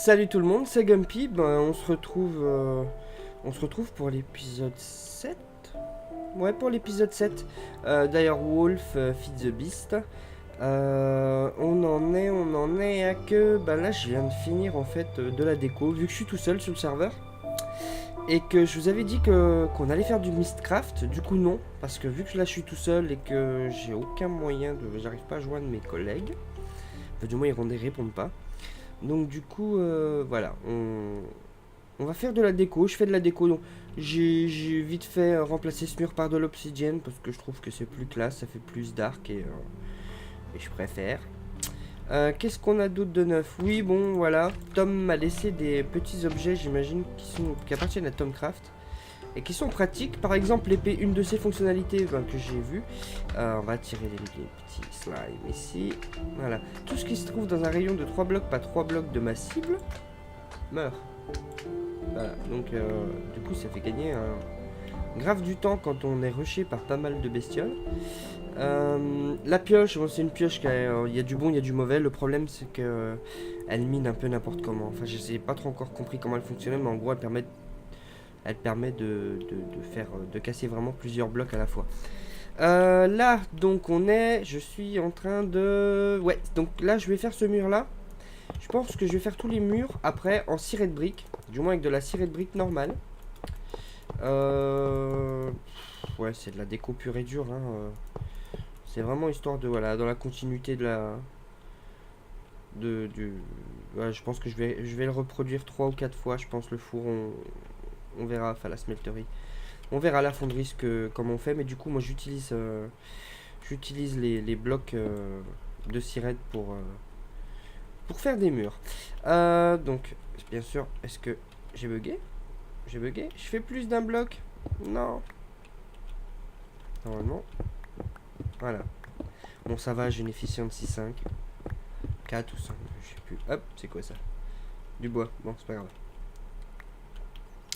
Salut tout le monde, c'est Gumpy. On se retrouve pour l'épisode 7. Ouais, pour l'épisode 7. D'ailleurs, Wolf Feed the Beast. On en est à que... Bah là, je viens de finir en fait de la déco, vu que je suis tout seul sur le serveur. Et que je vous avais dit qu'on allait faire du Mistcraft. Du coup, non. Parce que vu que là, je suis tout seul et que j'ai aucun moyen de... J'arrive pas à joindre mes collègues. Enfin, du moins, ils répondent pas. Donc du coup, voilà, on va faire de la déco, je fais de la déco, donc j'ai vite fait remplacer ce mur par de l'obsidienne, parce que je trouve que c'est plus classe, ça fait plus dark, et je préfère. Qu'est-ce qu'on a d'autre de neuf? Oui, bon, voilà, Tom m'a laissé des petits objets, j'imagine, qui appartiennent à Tomcraft, et qui sont pratiques. Par exemple, l'épée, une de ses fonctionnalités que j'ai vues. On va tirer les petits slimes ici. Voilà. Tout ce qui se trouve dans un rayon de 3 blocs, pas 3 blocs de ma cible, meurt. Voilà. Donc, du coup, ça fait gagner grave du temps quand on est rushé par pas mal de bestioles. La pioche, bon, c'est une pioche qui il y a du bon, il y a du mauvais. Le problème, c'est que elle mine un peu n'importe comment. Enfin, je sais pas trop encore compris comment elle fonctionnait, mais en gros, elle permet de casser vraiment plusieurs blocs à la fois. Là, donc je suis en train de... Ouais, donc là, je vais faire ce mur-là. Je pense que je vais faire tous les murs après en ciré de briques. Du moins avec de la cirée de briques normale. Ouais, c'est de la déco pure et dure. C'est vraiment histoire de... Voilà, dans la continuité de la... Ouais, je pense que je vais le reproduire 3 ou 4 fois. Je pense le four, on verra, enfin la smelterie. On verra la fonderie comment on fait, mais du coup moi j'utilise les blocs de sirène pour faire des murs. Donc bien sûr, est-ce que j'ai bugué? J'ai bugué? Je fais plus d'un bloc? Non. Normalement. Voilà. Bon ça va, j'ai une efficiency 5. 4 ou 5, je sais plus. Hop, c'est quoi ça? Du bois, bon c'est pas grave.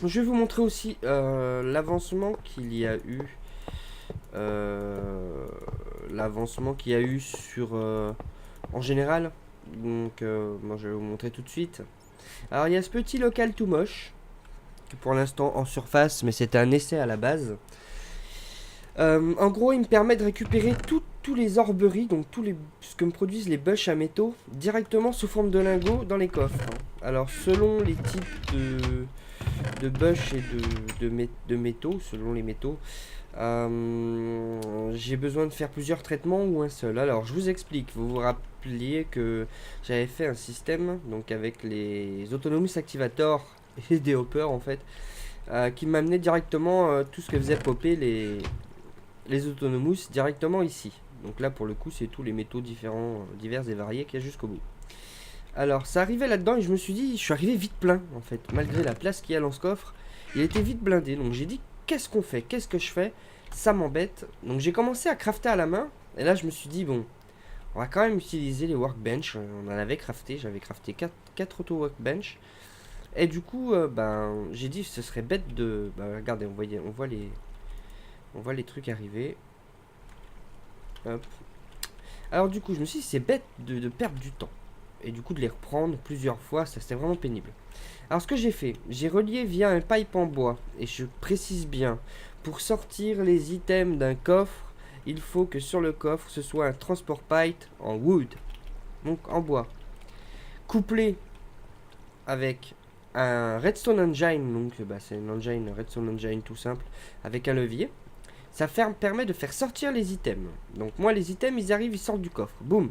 Je vais vous montrer aussi l'avancement qu'il y a eu. L'avancement qu'il y a eu sur... en général. Donc, moi je vais vous montrer tout de suite. Alors, il y a ce petit local tout moche. Qui pour l'instant en surface, mais c'était un essai à la base. En gros, il me permet de récupérer tous les orberies, donc ce que me produisent les bûches à métaux, directement sous forme de lingots dans les coffres. Alors, selon les types de bûches et de métaux, selon les métaux, j'ai besoin de faire plusieurs traitements ou un seul. Alors, je vous explique. Vous vous rappeliez que j'avais fait un système, donc avec les Autonomous Activators et des hoppers en fait, qui m'amenait directement tout ce que faisait popper les Autonomous directement ici. Donc là pour le coup c'est tous les métaux divers et variés qu'il y a jusqu'au bout. Alors ça arrivait là-dedans et je me suis dit, je suis arrivé vite plein en fait. Malgré la place qu'il y a dans ce coffre, il était vite blindé. Donc j'ai dit, qu'est-ce qu'on fait? Qu'est-ce que je fais? Ça m'embête. Donc j'ai commencé à crafter à la main. Et là je me suis dit, bon, on va quand même utiliser les workbench. On en avait crafté, j'avais crafté 4 auto-workbench. Et du coup, j'ai dit, ce serait bête de... regardez, on voit les trucs arriver. Hop. Alors du coup, je me suis dit, c'est bête de perdre du temps. Et du coup, de les reprendre plusieurs fois, ça c'était vraiment pénible. Alors ce que j'ai fait, j'ai relié via un pipe en bois. Et je précise bien, pour sortir les items d'un coffre, il faut que sur le coffre, ce soit un transport pipe en wood. Donc en bois. Couplé avec un redstone engine. Donc c'est un redstone engine tout simple. Avec un levier. Ça permet de faire sortir les items. Donc moi les items ils arrivent, ils sortent du coffre. Boum.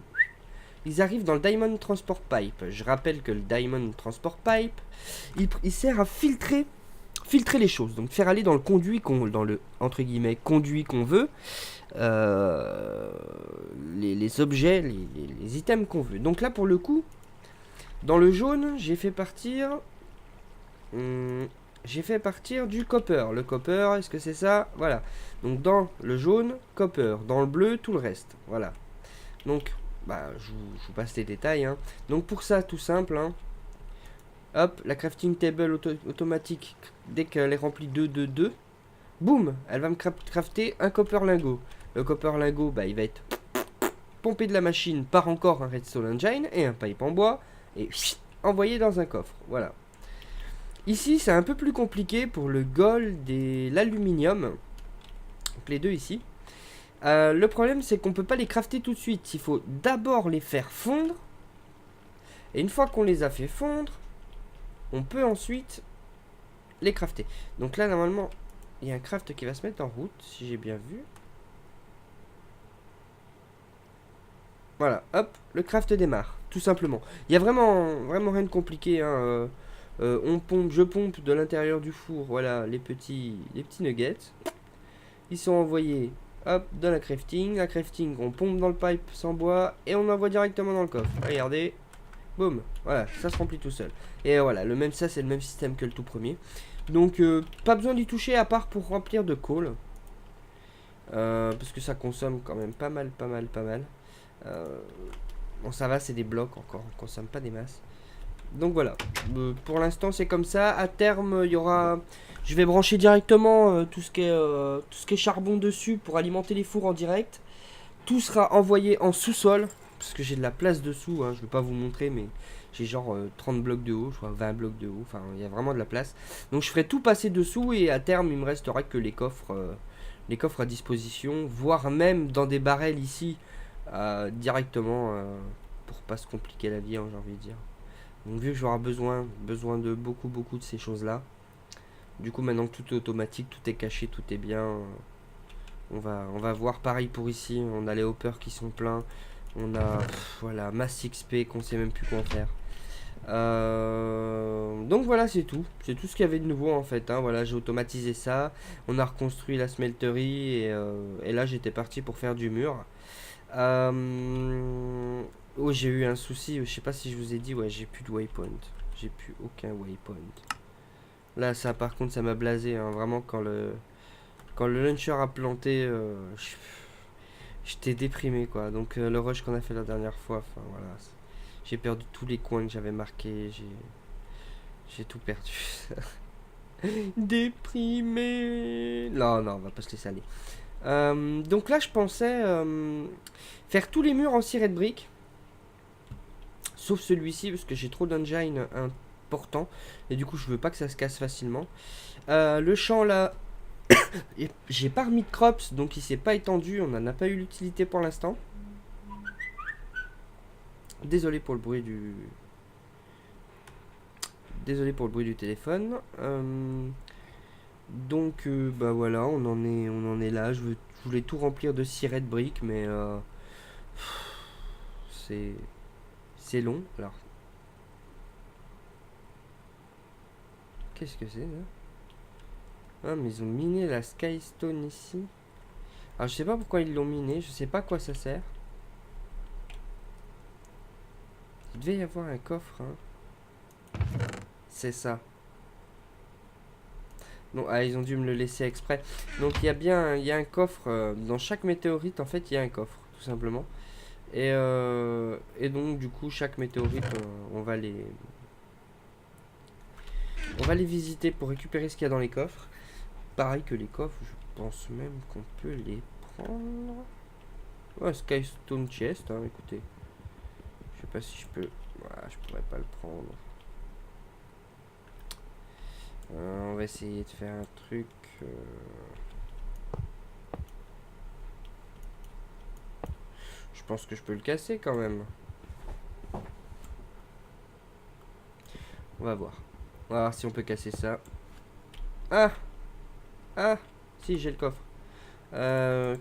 Ils arrivent dans le Diamond Transport Pipe. Je rappelle que le Diamond Transport Pipe, il sert à filtrer les choses. Donc faire aller dans le conduit dans le entre guillemets conduit qu'on veut, les objets, les items qu'on veut. Donc là pour le coup, dans le jaune, j'ai fait partir du copper. Le copper, est-ce que c'est ça? Voilà. Donc dans le jaune, copper. Dans le bleu, tout le reste. Voilà. Donc, je vous passe les détails. Donc pour ça, tout simple. Hop, la crafting table automatique, dès qu'elle est remplie de 2, boum, elle va me crafter un copper lingot. Le copper lingot, il va être pompé de la machine par encore un redstone engine et un pipe en bois. Et envoyer dans un coffre. Voilà. Ici, c'est un peu plus compliqué pour le gold et l'aluminium. Donc les deux ici. Le problème, c'est qu'on peut pas les crafter tout de suite. Il faut d'abord les faire fondre. Et une fois qu'on les a fait fondre, on peut ensuite les crafter. Donc là, normalement, il y a un craft qui va se mettre en route, si j'ai bien vu. Voilà, hop, le craft démarre, tout simplement. Il y a vraiment rien de compliqué, hein. Je pompe de l'intérieur du four, voilà, les petits nuggets. Ils sont envoyés, hop, dans la crafting. La crafting, on pompe dans le pipe sans bois et on envoie directement dans le coffre. Regardez, boum, voilà, ça se remplit tout seul. Et voilà, ça c'est le même système que le tout premier. Donc, pas besoin d'y toucher à part pour remplir de coal. Parce que ça consomme quand même pas mal. Bon, ça va, c'est des blocs encore, on consomme pas des masses. Donc voilà, pour l'instant c'est comme ça. À terme, il y aura, je vais brancher directement tout ce qui est charbon dessus pour alimenter les fours en direct. Tout sera envoyé en sous-sol parce que j'ai de la place dessous, hein. Je vais pas vous montrer, mais j'ai genre 30 blocs de haut, je crois 20 blocs de haut. Enfin, il y a vraiment de la place. Donc je ferai tout passer dessous et à terme il me restera que les coffres à disposition, voire même dans des barrels ici. Directement pour pas se compliquer la vie, hein, j'ai envie de dire. Donc vu que j'aurai besoin de beaucoup de ces choses là, du coup maintenant que tout est automatique, tout est caché, tout est bien, on va voir. Pareil pour ici, on a les hoppers qui sont pleins, on a voilà, masse XP qu'on sait même plus quoi en faire. Donc voilà, c'est tout ce qu'il y avait de nouveau en fait, hein. Voilà, j'ai automatisé ça, on a reconstruit la smelterie et là j'étais parti pour faire du mur. Oh, j'ai eu un souci, je sais pas si je vous ai dit, ouais, j'ai plus de waypoint. J'ai plus aucun waypoint. Là, ça par contre, ça m'a blasé, hein, vraiment, quand le launcher a planté, j'étais déprimé, quoi. Donc, le rush qu'on a fait la dernière fois, enfin, voilà. J'ai perdu tous les coins que j'avais marqués, j'ai tout perdu. Déprimé. Non, on va pas se laisser aller. Donc là, je pensais faire tous les murs en ciré de briques. Sauf celui-ci, parce que j'ai trop d'engine important. Et du coup, je veux pas que ça se casse facilement. Le champ là, j'ai pas remis de crops, donc il s'est pas étendu. On n'en a pas eu l'utilité pour l'instant. Désolé pour le bruit du... téléphone. Donc bah voilà, on en est là. Je voulais tout remplir de ciré de briques, mais c'est long. Alors, qu'est-ce que c'est là? Ah, mais ils ont miné la Skystone ici. Alors je sais pas pourquoi ils l'ont miné, je sais pas à quoi ça sert. Il devait y avoir un coffre, hein. C'est ça. Non, ah, ils ont dû me le laisser exprès. Donc il y a un coffre dans chaque météorite. En fait, il y a un coffre, tout simplement. Et donc du coup, chaque météorite, on va les visiter pour récupérer ce qu'il y a dans les coffres. Pareil que les coffres, je pense même qu'on peut les prendre. Ouais, Skystone Chest, hein, écoutez. Je sais pas si je peux. Voilà, je pourrais pas le prendre. On va essayer de faire un truc. Je pense que je peux le casser quand même. On va voir. On va voir si on peut casser ça. Ah! Ah! Si, j'ai le coffre.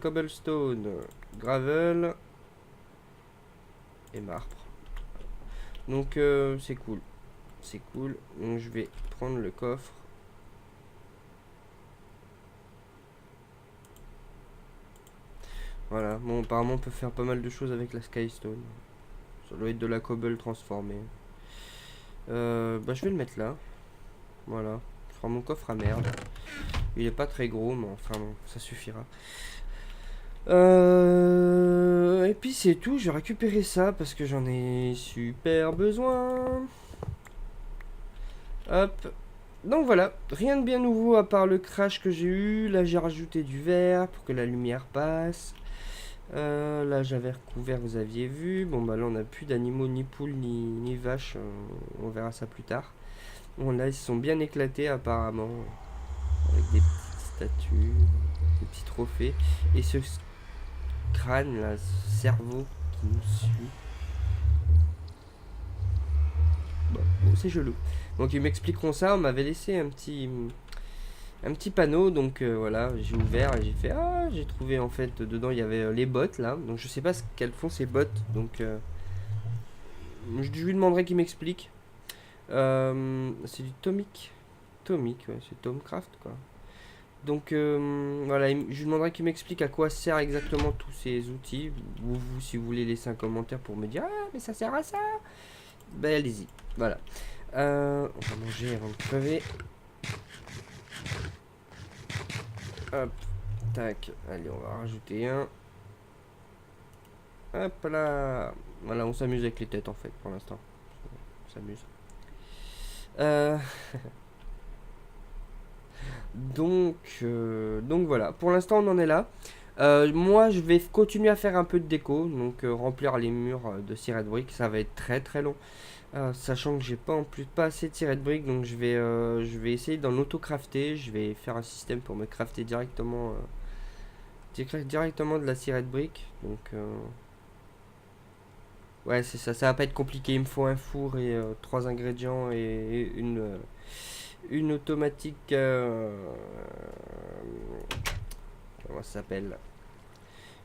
Cobblestone, gravel et marbre. Donc c'est cool. C'est cool. Donc je vais prendre le coffre. Voilà. Bon, apparemment on peut faire pas mal de choses avec la Skystone. Ça doit être de la cobble transformée. Bah je vais le mettre là. Voilà. Ce sera mon coffre à merde. Il est pas très gros, mais enfin bon, ça suffira. Et puis c'est tout, je vais récupérer ça parce que j'en ai super besoin. Hop. Donc voilà, rien de bien nouveau à part le crash que j'ai eu. Là j'ai rajouté du verre pour que la lumière passe. Là j'avais recouvert, vous aviez vu. Bon bah là on n'a plus d'animaux, ni poules, ni vaches. On verra ça plus tard. Bon là ils se sont bien éclatés apparemment. Avec des petites statues, des petits trophées. Et ce crâne là, ce cerveau qui nous suit. Bon, c'est chelou. Donc ils m'expliqueront ça. On m'avait laissé un petit panneau, donc voilà, j'ai ouvert et j'ai fait ah, j'ai trouvé en fait dedans il y avait les bottes là. Donc je sais pas ce qu'elles font ces bottes. Donc je lui demanderai qu'il m'explique. C'est du Tomic, ouais, c'est Tomcraft quoi. Donc voilà, je lui demanderai qu'il m'explique à quoi sert exactement tous ces outils. Ou vous, si vous voulez laisser un commentaire pour me dire ah, mais ça sert à ça, ben allez-y. Voilà. On va manger avant de crever. Hop, tac. Allez, on va rajouter un. Hop là. Voilà, on s'amuse avec les têtes en fait pour l'instant. On s'amuse. Euh, donc voilà, pour l'instant on en est là. Moi je vais continuer à faire un peu de déco, donc remplir les murs de ciré de briques, ça va être très très long. Sachant que j'ai pas en plus pas assez de ciré de briques, donc je vais essayer d'en auto-crafter. Je vais faire un système pour me crafter directement de la ciré de briques. Donc ouais c'est ça, ça va pas être compliqué. Il me faut un four et trois ingrédients et une automatique. Comment ça s'appelle?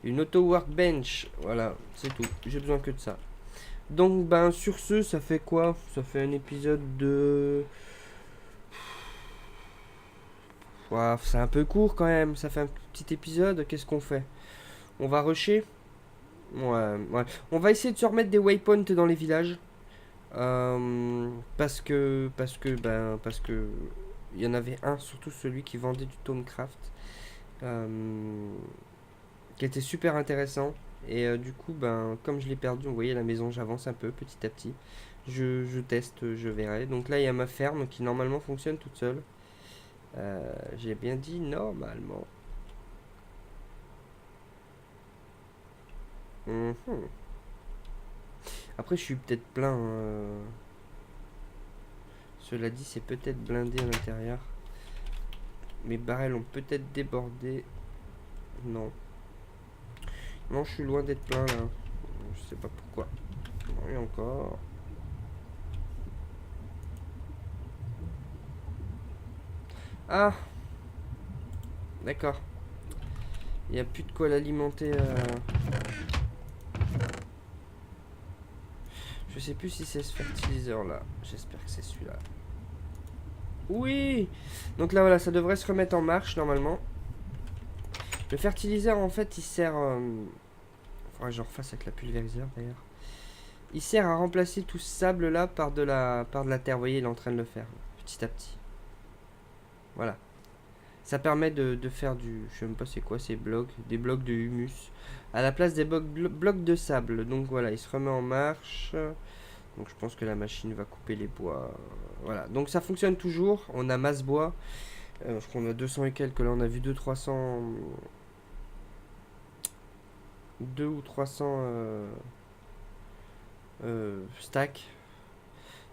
Une auto workbench. Voilà, c'est tout. J'ai besoin que de ça. Donc, ben, sur ce, ça fait quoi? Ça fait un épisode de. Ouah, c'est un peu court quand même. Ça fait un petit épisode. Qu'est-ce qu'on fait? On va rusher? Ouais, ouais. On va essayer de se remettre des waypoints dans les villages. Parce que, il y en avait un, surtout celui qui vendait du Tomcraft, euh, qui était super intéressant. Et du coup, ben, comme je l'ai perdu, vous voyez la maison, j'avance un peu petit à petit. Je teste, je verrai. Donc là, il y a ma ferme qui normalement fonctionne toute seule. J'ai bien dit normalement. Mhm. Après, je suis peut-être plein. Cela dit, c'est peut-être blindé à l'intérieur. Mes barrels ont peut-être débordé. Non. Non, je suis loin d'être plein là. Je sais pas pourquoi. Non, et encore. Ah, d'accord. Il n'y a plus de quoi l'alimenter. Je sais plus si c'est ce fertiliseur là. J'espère que c'est celui-là. Oui. Donc là voilà, ça devrait se remettre en marche normalement. Le fertiliseur en fait il sert... faudra que je refasse avec la pulvériseur d'ailleurs. Il sert à remplacer tout ce sable là par de la terre. Vous voyez, il est en train de le faire petit à petit. Voilà. Ça permet de faire du... Je sais même pas c'est quoi ces blocs. Des blocs de humus. À la place des blocs de sable. Donc voilà, il se remet en marche. Donc je pense que la machine va couper les bois. Voilà. Donc ça fonctionne toujours. On a masse bois. Je crois qu'on a 200 et quelques. Là on a vu 2 ou 300 stacks.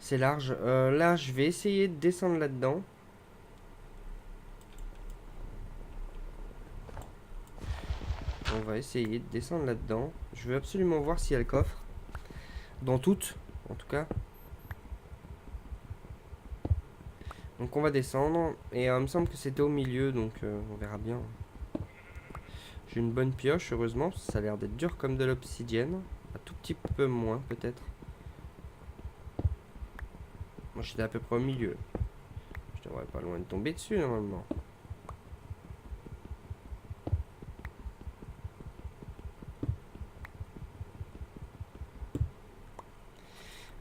C'est large. Là je vais essayer de descendre là-dedans. On va essayer de descendre là-dedans. Je veux absolument voir s'il y a le coffre. Dans toutes, en tout cas. Donc on va descendre. Et il me semble que c'était au milieu, donc on verra bien. J'ai une bonne pioche, heureusement. Ça a l'air d'être dur comme de l'obsidienne. Un tout petit peu moins, peut-être. Moi, j'étais à peu près au milieu. Je devrais pas loin de tomber dessus, normalement.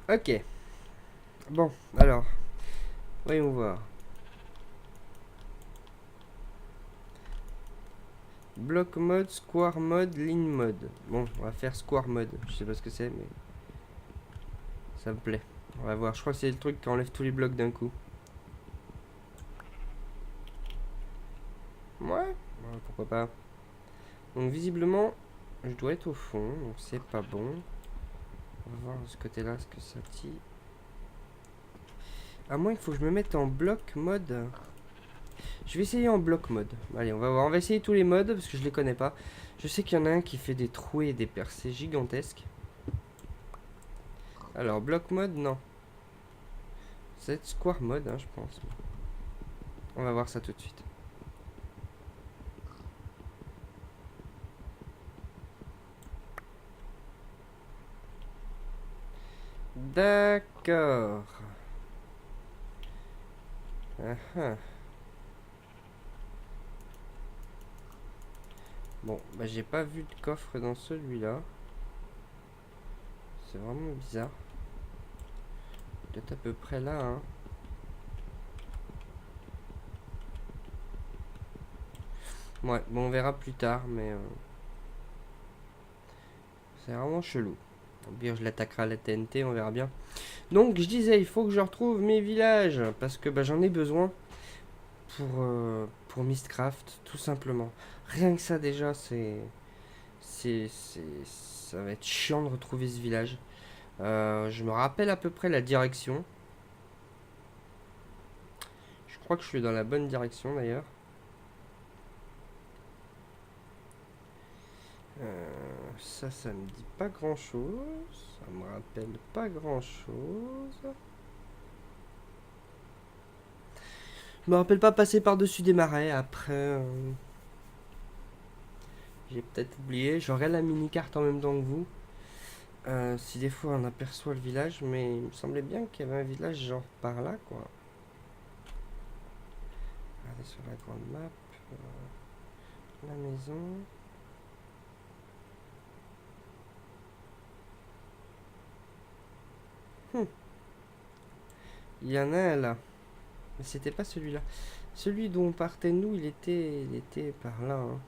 Ok. Bon, alors. Voyons voir. Block mode, square mode, line mode. Bon, on va faire square mode. Je sais pas ce que c'est, mais ça me plaît. On va voir. Je crois que c'est le truc qui enlève tous les blocs d'un coup. Ouais, pourquoi pas. Donc visiblement, Je dois être au fond, donc c'est pas bon. On va voir de ce côté-là ce que ça dit. À moins qu'il faut que je me mette en bloc mode. Je vais essayer en bloc mode. Allez, on va voir. On va essayer tous les modes parce que je les connais pas. Je sais qu'il y en a un qui fait des trouées et des percées gigantesques. Alors, bloc mode, non. C'est square mode, hein, je pense. On va voir ça tout de suite. D'accord. Bon, bah j'ai pas vu de coffre dans celui-là. C'est vraiment bizarre. Peut-être à peu près là, hein. Ouais, bon, on verra plus tard, mais... c'est vraiment chelou. Bien, je l'attaquerai à la TNT, on verra bien. Donc, je disais, il faut que je retrouve mes villages, parce que bah, j'en ai besoin pour Mistcraft, tout simplement. Rien que ça, déjà, ça va être chiant de retrouver ce village. Je me rappelle à peu près la direction. Je crois que je suis dans la bonne direction, d'ailleurs. Ça me dit pas grand chose. Ça me rappelle pas grand chose. Je me rappelle pas passer par-dessus des marais. Après, j'ai peut-être oublié. Je regarde la mini-carte en même temps que vous. Si des fois on aperçoit le village, mais il me semblait bien qu'il y avait un village genre par là, quoi. Regardez sur la grande map. La maison. Il y en a un là. Mais c'était pas celui-là. Celui dont on partait nous, il était par là. Hein.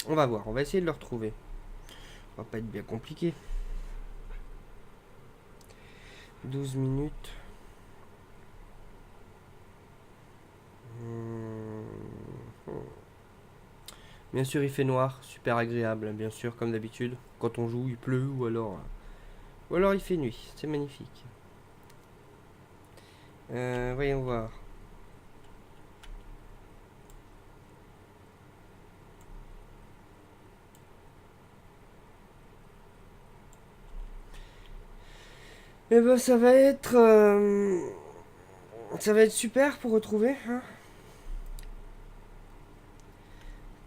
On va voir, on va essayer de le retrouver. Ça va pas être bien compliqué. 12 minutes. Bien sûr, il fait noir, super agréable, bien sûr, comme d'habitude. Quand on joue, il pleut ou alors il fait nuit. C'est magnifique. Voyons voir. Eh ben, ça va être super pour retrouver, hein.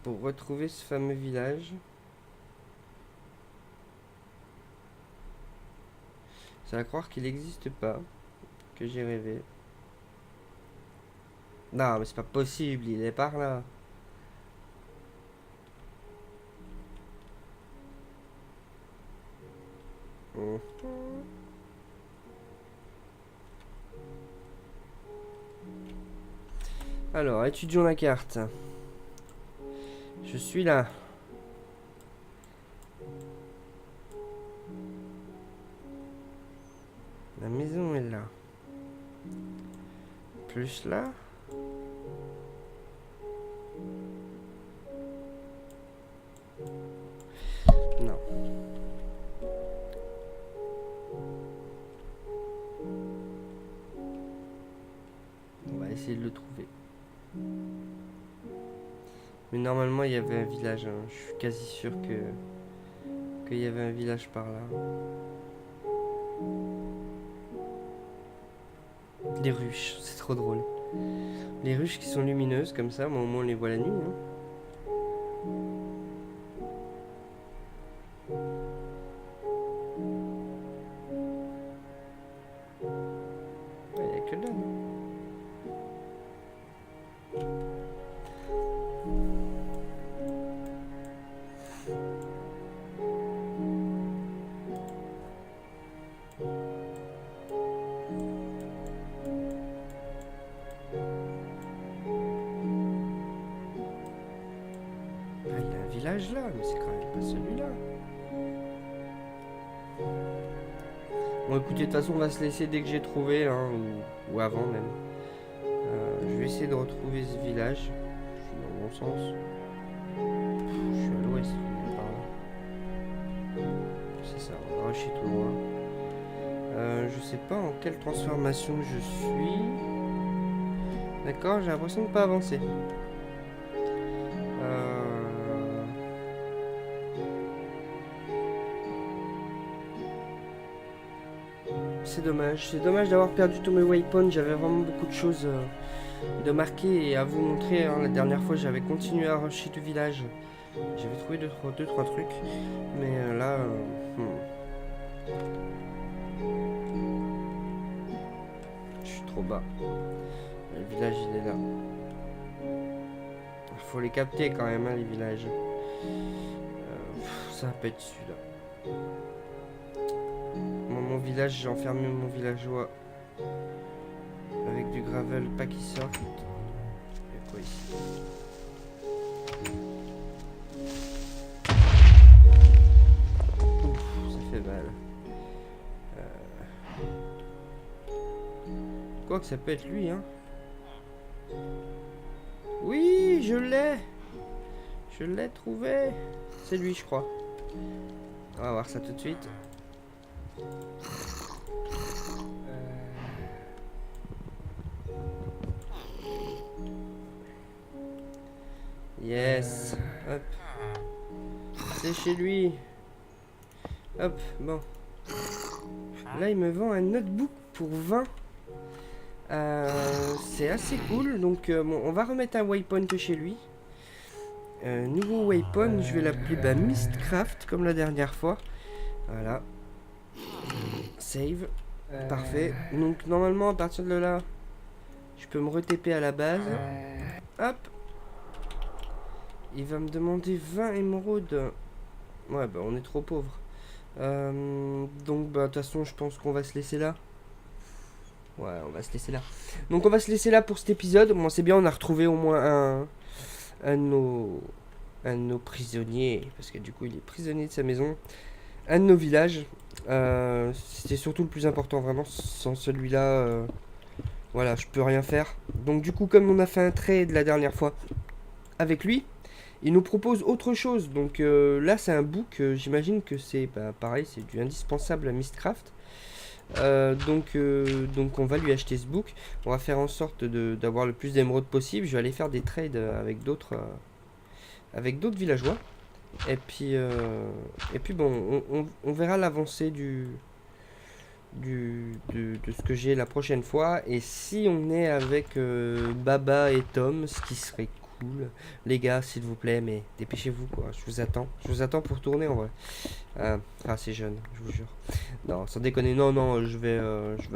Pour retrouver ce fameux village. C'est à croire qu'il n'existe pas. Que j'ai rêvé. Non, mais c'est pas possible, il est par là. Alors, étudions la carte. Je suis là. La maison est là. Plus là. Non. On va essayer de le trouver. Mais normalement, il y avait un village. Hein. Je suis quasi sûr qu'il y avait un village par là. Les ruches, c'est trop drôle. Les ruches qui sont lumineuses comme ça, mais au moins on les voit la nuit. Hein. Il n'y a que là. Village là, mais c'est quand même pas celui-là. Bon écoutez, de toute façon on va se laisser dès que j'ai trouvé, hein, ou avant même. Je vais essayer de retrouver ce village. Je suis dans le bon sens. c'est ça, on va rusher tout droit. Je sais pas en quelle transformation je suis. D'accord, j'ai l'impression de pas avancer. C'est dommage d'avoir perdu tous mes waypoints, j'avais vraiment beaucoup de choses de marquer et à vous montrer. La dernière fois j'avais continué à rusher du village, j'avais trouvé 2-3 trucs, mais là... Je suis trop bas. Le village il est là. Faut les capter quand même, hein, les villages. Ça va pas être celui-là. Mon village, j'ai enfermé mon villageois avec du gravel, pas qu'il sorte. Il y a quoi ici? Ouf, ça fait mal. Quoi que ça peut être lui, hein. Oui, je l'ai. Je l'ai trouvé. C'est lui, je crois. On va voir ça tout de suite. Yes. Hop. C'est chez lui. Hop, bon. Là, il me vend un notebook pour 20. C'est assez cool. Donc, bon, on va remettre un waypoint chez lui. Nouveau waypoint, je vais l'appeler Mistcraft, comme la dernière fois. Voilà. Save. Parfait. Donc, normalement, à partir de là, je peux me re-TP à la base. Hop. Il va me demander 20 émeraudes. Ouais, bah, on est trop pauvre. Donc, bah, de toute façon, je pense qu'on va se laisser là. Ouais, on va se laisser là. Donc, on va se laisser là pour cet épisode. Bon, c'est bien, on a retrouvé au moins un de nos prisonniers. Parce que du coup, il est prisonnier de sa maison. Un de nos villages. C'était surtout le plus important, vraiment. Sans celui-là, voilà, je peux rien faire. Donc, du coup, comme on a fait un trade la dernière fois avec lui, il nous propose autre chose. Donc là, c'est un book. J'imagine que c'est pareil, c'est du indispensable à Mistcraft. Donc on va lui acheter ce book. On va faire en sorte d'avoir le plus d'émeraudes possible. Je vais aller faire des trades avec d'autres villageois. Et puis bon, on verra l'avancée de ce que j'ai la prochaine fois. Et si on est avec Baba et Tom, ce qui serait cool, les gars, s'il vous plaît, mais dépêchez-vous, quoi. Je vous attends pour tourner, en vrai. C'est jeune, je vous jure. Non, sans déconner, non, je vais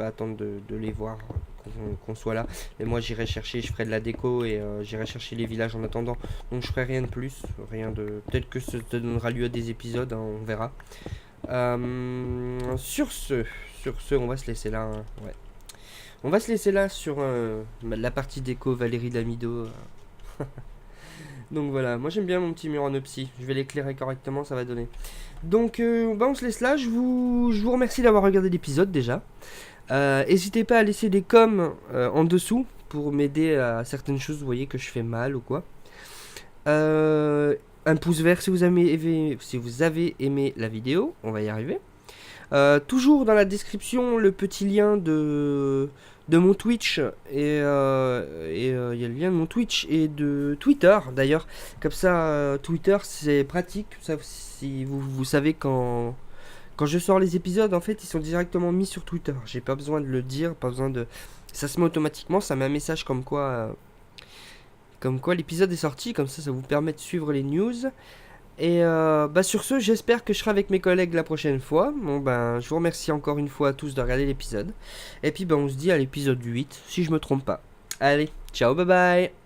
attendre de les voir, qu'on soit là. Et moi, j'irai chercher, je ferai de la déco et j'irai chercher les villages en attendant. Donc, je ferai rien de plus, peut-être que ça donnera lieu à des épisodes, hein, on verra. Sur ce, on va se laisser là, hein, ouais. On va se laisser là sur la partie déco Valérie Damido. Donc voilà, moi j'aime bien mon petit mur en opsie. Je vais l'éclairer correctement, ça va donner. Donc on se laisse là. Je vous remercie d'avoir regardé l'épisode déjà. N'hésitez pas à laisser des coms en dessous pour m'aider à certaines choses. Vous voyez que je fais mal ou quoi. Un pouce vert si vous avez aimé la vidéo. On va y arriver. Toujours dans la description le petit lien de mon Twitch et il y a le lien de mon Twitch et de Twitter d'ailleurs. Comme ça, Twitter c'est pratique. Ça, si vous savez quand je sors les épisodes, en fait, ils sont directement mis sur Twitter. J'ai pas besoin de le dire, pas besoin de. Ça se met automatiquement. Ça met un message comme quoi l'épisode est sorti. Comme ça vous permet de suivre les news. Et sur ce, j'espère que je serai avec mes collègues la prochaine fois. Bon je vous remercie encore une fois à tous de regarder l'épisode. Et puis on se dit à l'épisode 8, si je me trompe pas. Allez, ciao, bye bye.